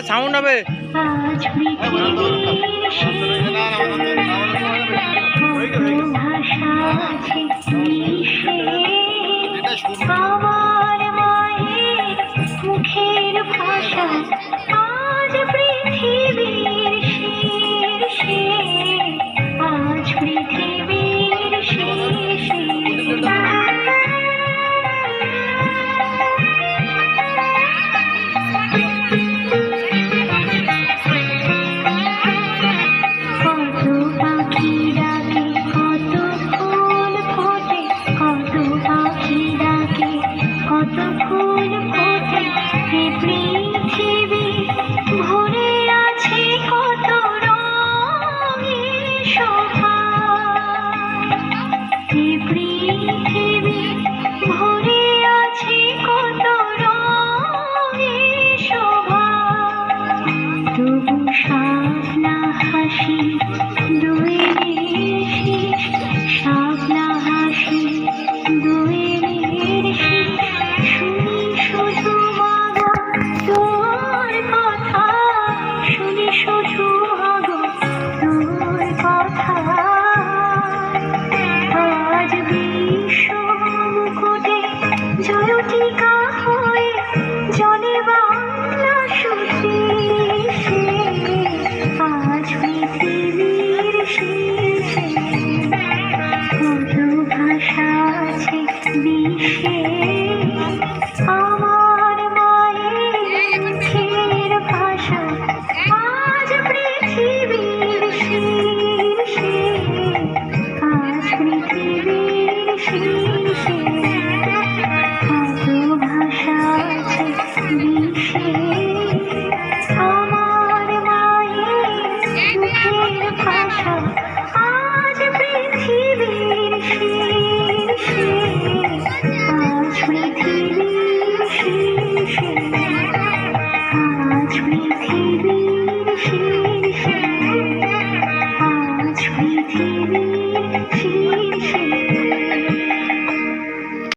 Sound হবে। আমার মায়ের মুখের ভাষা আজ পৃথিবীর শীর্ষে, আজ পৃথিবীর শীর্ষে। কত ফুল ফোটে এ পৃথিবী, ভরে আছে কত রঙের শোভা। এ পৃথিবী ভরে আছে কত রঙের শোভা। তবু শাপলা হাসি দোয়েলের শীষ, শাপলা হাসি দোয়েলের শীষ। শুনি শুধু মাগো তোর কথা, শুনি শুধু মাগো তোর কথা। আজ বিশ্ব মুকুটে জয়টিকা হয়ে জলে বাংলা সুশীর্ষে, আজ পৃথিবীর শীর্ষে। কত ভাষা আছে বিশ্বে, আমার মায়ের মুখের ভাষা আজ পৃথিবীর শীর্ষে, আজ পৃথিবীর শীর্ষে।